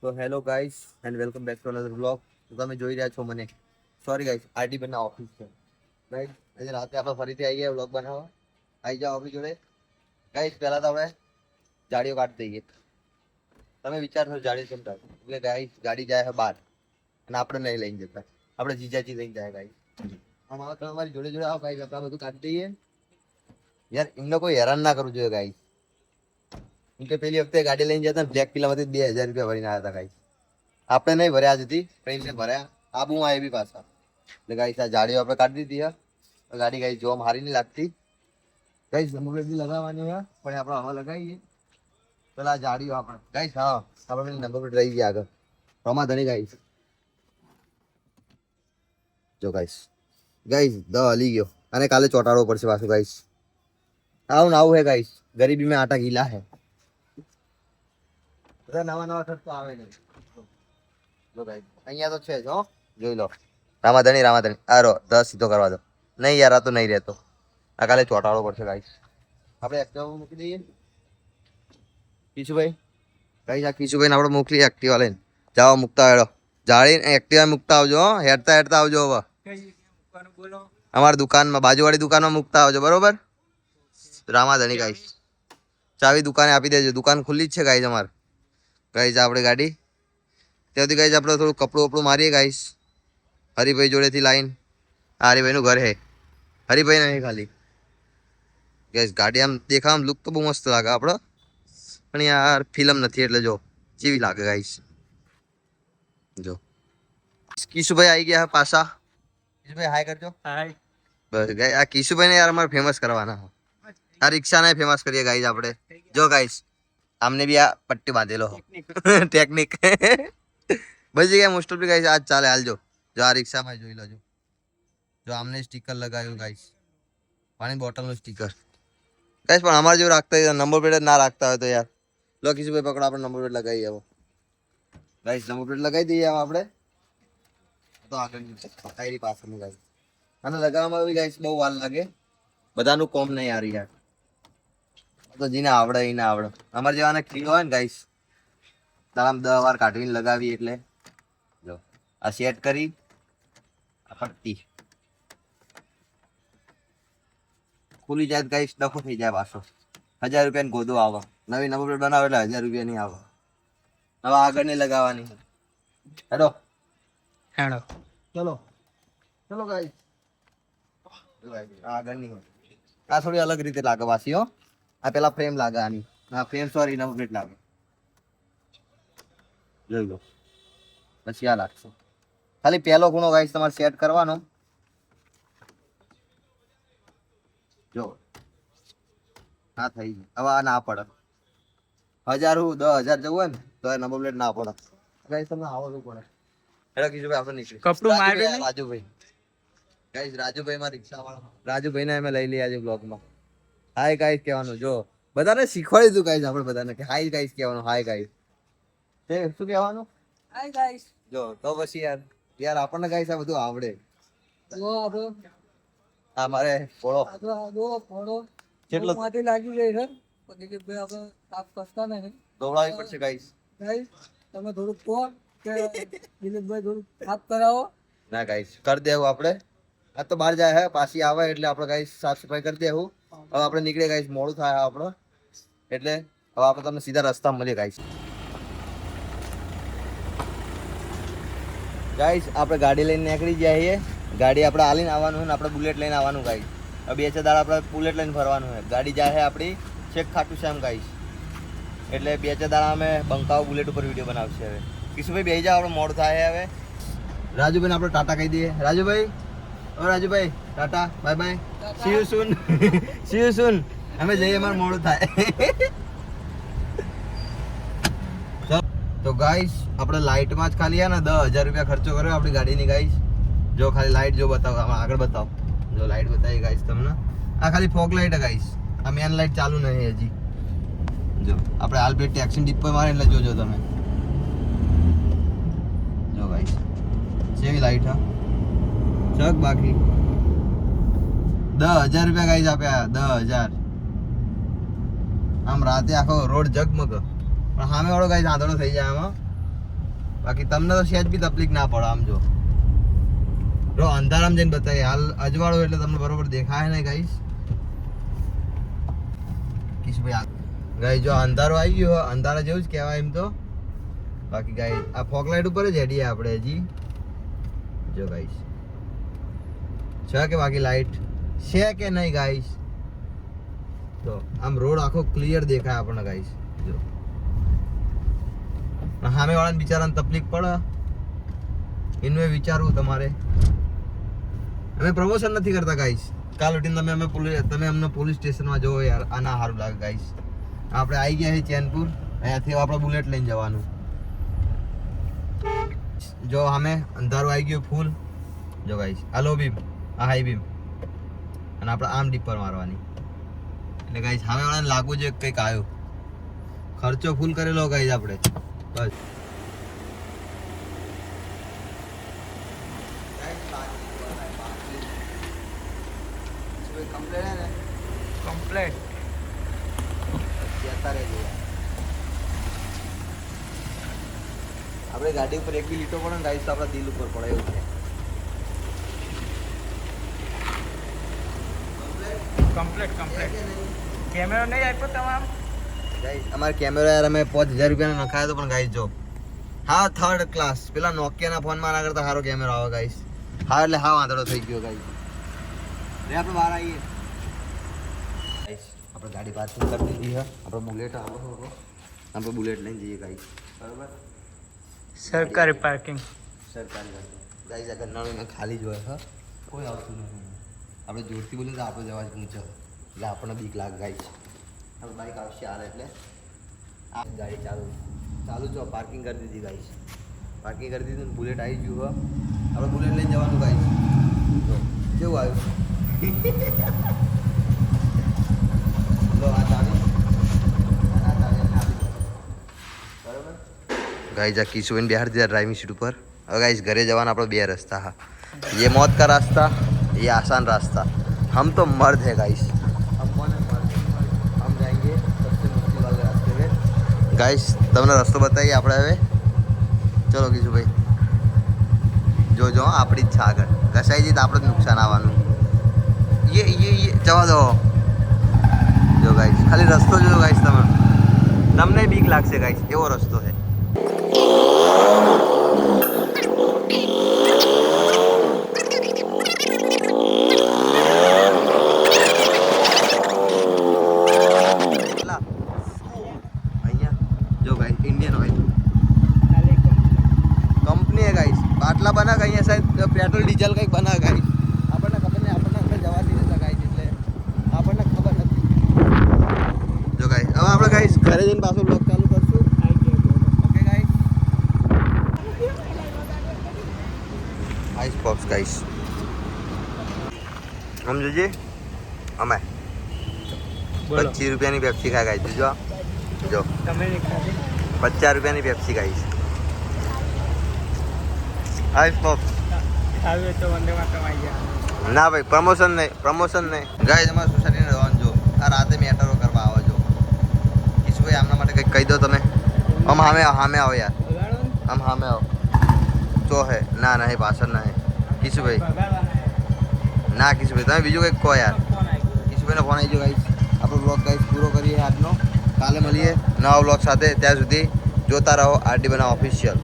તો hello guys and welcome back to another vlog. તો તમે જોઈ રહ્યા છો મને. સોરી ગાઈસ, આરડી બના ઓફિસ છે ગાઈસ. આજે રાતે આપણે ફરીથી આવી ગયા વ્લોગ બનાવવા. આવી જાઓ આપણી જોડે ગાઈસ. પહેલા તો આપણે જાડીઓ કાઢી દઈએ. તમે વિચારશો જાડી કેમ કાઢો, એટલે ગાઈસ ગાડી જાય છે બહાર અને આપણે નહીં લઈને જતા, આપણે જીજાજી લઈને જાય ગાઈસ. આમાં તમારી જોડે જોડે આવો ગાઈસ, આપણે બધું કાઢી દઈએ. યાર એમને કોઈ હેરાન ના કરવું જોઈએ ગાઈસ. કેમ કે પેલી વખતે ગાડી લઈને જતા ને બ્લેક કિલ્લામાંથી 2000 રૂપિયા ભરીને આવ્યા હતા ગાઈસ. આપણે નહીં ભર્યા સુધી ટ્રેનને ભર્યા આબુમાં એવી પાછા. એટલે ગાઈસ આ જાડીઓ આપણે કાઢી દીધી છે. ગાડી ગાઈસ જોવા હારી નહીં લાગતી ગાઈસ. નંબર પ્લેટ બી લગાવવાની છે પણ આપણે હવા લગાવીએ પેલા જાડીઓ આપણે ગાઈસ. હા આપણે નંબર પ્લેટ રહી ગયા આગળ રમાધણી ગાઈસ. જો ગાઈસ ગાઈસ હલી ગયો અને કાલે ચોટાડવો પડશે પાછું ગાઈસ. આવું ને આવું હે ગાઈસ. ગરીબી में आटा गीला है. બધા નવા નવા ખર્ચ તો આવે નહીં. જો ગાઈસ અહીંયા તો છે જ હો, જોઈ લો. રામાધણી આરો 10 સીધો કરવા દો. નહીં યાર આ તો નહીં રહેતો, આ કાલે ચોટાડવો પડશે ગાઈસ. આપણે એક્ટિવા મૂકી દઈએ કિશુભાઈ. ગાઈસ આ કિશુભાઈને આપણે મોકલી એક્ટિવા લઈને. જાઓ મૂકતા હેડો જાળીને એક્ટિવા મૂકતા આવજો હો. હેડતા હેડતા આવજો. હવે અમારી દુકાનમાં બાજુવાળી દુકાનમાં મૂકતા આવજો બરોબર. રામાધણી ગાઈસ ચાવી દુકાને આપી દેજો. દુકાન ખુલ્લી જ છે ગાઈસ અમારે. ગાઈસ આપણે ગાડી ત્યાંથી ગાઈસ આપણે થોડું કપડું વપડું મારીએ ગાઈસ. હરિભાઈ જોડેથી લાઈન. આ હરિભાઈનું ઘર હે. હરિભાઈ નહીં ખાલી ગાઈસ. ગાડી આમ દેખાવામાં લુક તો બહુ મસ્ત લાગે આપણો, પણ યાર ફિલ્મ નથી એટલે જો જેવી લાગે ગાઈસ. જો કિશુભાઈ આવી ગયા પાછા. કિશુભાઈ હાય કરજો. હાય. બસ ગાઈસ આ કિશુભાઈને યાર અમારે ફેમસ કરવાના. આ રિક્ષાને ફેમસ કરીએ ગાઈસ આપણે. જો ગાઈસ આમને બી આ પટ્ટી બાંધેલો ટેકનિક બધી જગ્યાએ મોસ્ટ ઓફ ગાઈસ આજ ચાલે. હાલજો જો આ રિક્ષામાં જોઈ લો. જો આમને સ્ટીકર લગાવ્યું ગાઈસ, પાણી બોટલનું સ્ટીકર ગાઈસ. પણ અમારે જેવું રાખતા હોય નંબર પ્લેટ ના રાખતા હોય તો યાર લો કિશુભાઈ પકડો, આપણે નંબર પ્લેટ લગાવીએ હવે ગાઈસ. નંબર પ્લેટ લગાવી દઈએ આપણે તો આગળ પાછળનું ગાઈસ. અને લગાવવામાં બી ગાઈસ બહુ વાર લાગે. બધાનું કોમ નહીં યાર. યાર તો જેને આવડે એને આવડે. અમારે જેવાને ખીલો હોય ને ગાઈસ તારામ 10 વાર કાઢવીને લગાવી. એટલે જો આ સેટ કરી આ પટ્ટી ખુલી જાય ગાઈસ, ડખો થઈ જાય પાછો. 1000 રૂપિયાની ગોદો આવે. નવી નંબર પ્લેટ બનાવે એટલે 1000 રૂપિયા નહીં આવે. હવે આગળ નહીં લગાવવાની. હેડો હેડો ચલો ચલો ગાઈસ. આગળ નહીં આ થોડી અલગ રીતે લાગે પાછી હો. આ પેલા ફ્રેમ લાગે આની. આ ફ્રેમ સોરી નંબર પ્લેટ લાગે. જોઈ લો પછી આ લાગશે. ખાલી પહેલો ખૂણો ગાઈસ તમારે સેટ કરવાનો. જો ના થઈ ગયું. હવે આ ના પડે. 1000 10,000 જવું હોય ને તો નંબર પ્લેટ ના પડે ગાઈસ. તમને આવડવું પડે. એટલે કીધું ભાઈ આપણે નીકળી કપડું માર્યું રાજુભાઈ. ગાઈસ રાજુભાઈ માં રિક્ષા વાળા રાજુભાઈને અમે લઈ લઈએ આજે બ્લોગમાં. હાય ગાઈસ કહેવાનું. જો બધાને શીખવાડી દીધું ગાઈસ આપણે બધાને કે હાય ગાઈસ કહેવાનું. હાય ગાઈસ તે શું કહેવાનું? Hi guys. જો તો પછી યાર યાર આપણને ગાઈસ આ બધું આવડે. જો આપણો આ મારે પોળો ફોડો કેટલો માટી લાગી ગઈ છે. પછી કે ભાઈ આપણે સાફ કરતા નહીં દોડાવી પડશે ગાઈસ. ગાઈસ તમે થોડું કહો કે દિલીપભાઈ થોડું સાફ કરાવો. ના ગાઈસ કરી દેવું આપણે. આ તો બહાર જાય હે પાછી આવે એટલે આપણે ગાઈસ સાફ સફાઈ કરી દેવું. હવે આપણે નીકળે ગાઈસ, મોડું થાય આપણે એટલે હવે આપણે તમને સીધા રસ્તા મળીએ ગાઈસ. ગાઈસ આપણે ગાડી લઈને નીકળી ગયા છીએ. ગાડી આપણે હાલીને આવવાનું છે ને આપણે બુલેટ લઈને આવવાનું ગાઈસ. હવે 2 દાડા આપણે બુલેટ લઈને ફરવાનું છે. ગાડી જાય છે આપણી છેક ખાટું શ્યામ ગાઈસ. એટલે 2 દાડા અમે બંકાવ બુલેટ ઉપર વિડીયો બનાવશે. હવે કિશુભાઈ બેસી જાઓ, આપણે મોડું થાય હવે. રાજુભાઈને આપણે ટાટા કહી દઈએ. રાજુભાઈ ઓ Rajubhai tata bye bye. See you soon see you soon. અમે જઈએ, અમારે મોડું થાય. તો ગાઈસ આપણે લાઇટમાં જ ખાલી ને 10,000 રૂપિયા ખર્ચો કર્યો આપણી ગાડીની ગાઈસ. જો ખાલી લાઇટ જો બતાવો, આમાં આગળ બતાવો. જો લાઇટ બતાવી ગાઈસ તમને. આ ખાલી ફોગ લાઇટ હે ગાઈસ. આ મેન લાઇટ ચાલુ નહીં હજી. જો આપણે હાલ બે ટેક્સી ડીપ પર મારે એટલે જોજો તમે. જો ગાઈસ કેવી લાઇટ હા ચક. બાકી 10,000 રૂપિયા ગાઈસ આપ્યા. 10,000 આમ રાતે આખો રોડ જગમગ. પણ સામે વાળો ગાઈસ આંધળો થઈ જાય આમાં. બાકી તમને તો સહેજ બી તકલીફ ના પડે. આમ જો અંધારામ જઈને બતાવીએ. હાલ અજવાળો એટલે તમને બરોબર દેખાય ને ગાઈસ. ગાઈ જો અંધારો આવી ગયો, અંધારા જેવું જ કહેવાય એમ તો. બાકી ગાઈ આ ફોગ લાઈટ ઉપર જ હેડીએ આપણે હજી. જો ગાઈસ છે કે બાકી લાઈટ છે કે નહીં ગાઈસ? તો આમ રોડ આખો ક્લિયર દેખાય આપણને ગાઈસ. જો સામે વાળાને બિચારાને તકલીફ પડે એનું એ વિચારવું તમારે. અમે પ્રમોશન નથી કરતા ગાઈસ. કાલ ઉઠીને તમે અમને પોલીસ સ્ટેશનમાં જો યાર, આ ના સારું લાગે ગાઈસ. આપણે આવી ગયા છીએ ચેનપુર, અહીંયાથી આપણે બુલેટ લઈને જવાનું. જો અમે અંધારું આવી ગયું ફૂલ. જો ગાઈસ હાલો બીમ, આ હાઈ બીમ, અને આપણે આમ ડીપર મારવાની. એટલે ગાઈસ સામે વાળાને લાગવું જોઈએ કંઈક આવ્યો. ખર્ચો ફૂલ કરેલો ગાઈસ આપણે. બસ કમ્પ્લેટ આપણે ગાડી ઉપર એક બી લીટો પડે ને ગાઈસ તો આપણા દિલ ઉપર પડે એવું છે. કમ્પ્લેટ કેમેરો નહીં આપ્યો તમામ ગાઈસ અમારે કેમેરો યાર અમે 5000 રૂપિયાનો નખાયો તો પણ ગાઈસ જો હા થર્ડ ક્લાસ પેલા નોકિયાના ફોનમાં આના કરતા સારો કેમેરો આવે ગાઈસ. હા એટલે હા વાંધો થઈ ગયો ગાઈસ. રે આપણે બહાર આવીએ ગાઈસ. આપણે ગાડી પાર્કિંગ કરી દીધી છે. આપણે બુલેટ આપણે બુલેટ લઈને જઈએ ગાઈસ. બરાબર સરકારી પાર્કિંગ સરકારી ગાઈસ. આ ગરનાળું મેં ખાલી જોયે છે, કોઈ આવતું નથી. આપણે જોરથી બોલીએ તો આપણે જવા જ પૂછો એટલે આપણને બીક લાગે ગાઈસ. આપણે બાઈક આવશે હાલ એટલે આ ગાડી ચાલુ જો પાર્કિંગ કરી દીધી ગાઈસ. પાર્કિંગ કરી દીધું, બુલેટ આવી ગયું હવે. આપણે બુલેટ લઈને જવાનું ગાઈસ. જો કેવું આવ્યું લો આ ચાવી બરાબર गाइस. આ કિશુબેન બિહાર દીધા ડ્રાઇવિંગ સીટ ઉપર. હવે गाइस ઘરે જવાના આપણે બે રસ્તા હા. ये मौत का रास्ता, ये आसान रास्ता. हम तो मर्द है गाइस. हम कौन है मर्द? हम जाएंगे सबसे मुश्किल वाले रास्ते पे गाइस. તમને રસ્તો બતાવીએ આપણે હવે. ચલો કિશુભાઈ જોજો આપણી જ છે આગળ. ઘસાઈ જઈએ તો આપણે જ નુકસાન આવવાનું. ये જવા દો. જો ગાઈસ ખાલી રસ્તો જોજો ગાઈસ. તમને બીક લાગશે ગાઈસ, એવો રસ્તો છે. જો ગાઈસ ઇન્ડિયન ઓઇલ કંપની है गाइस. बाटला बना गई है शायद पेट्रोल डीजल का ही बना गाइस. આપણને ખબર નહીં, આપણને અંદર જવા નહીં દેતા ગાઈસ, એટલે આપણને ખબર નથી. જો ગાઈસ હવે આપણે ગાઈસ ઘરે જઈને પાછો બ્લોગ ચાલુ કરશું. Okay guys. Ice pops guys સમજો અમે 25 રૂપિયાની પેપ્સી ખાય ગાઈસ. જો તમે નહીં ખાધી 50 રૂપિયાની પેપ્સી ગાઈસ. આઈસ પોપ્સ આવ્યો તો વંદે માતરમ આવી ગયા. ના ભાઈ પ્રમોશન નહીં ગાઈસ. અમારા સોસાયટીને રહેવાનું જો આ રાતે મેટરો કરવા આવો જો. કિશુભાઈ આમના માટે કંઈક કહી દો તમે. આમ સામે આવો યાર, આમ સામે આવો. તો હે ના નહીં પાછળ નહીં કિશુભાઈ. ના કિશુભાઈ તમે બીજું કંઈક કહો યાર. કિશુભાઈનો ફોન આવી ગયો ગાઈસ. આપણો બ્લોગ ગાઈસ પૂરો કરીએ આજનો. કાલે મળીએ નવા બ્લોગ સાથે. ત્યાં સુધી જોતા રહો આરડી બનાવ ઓફિશિયલ.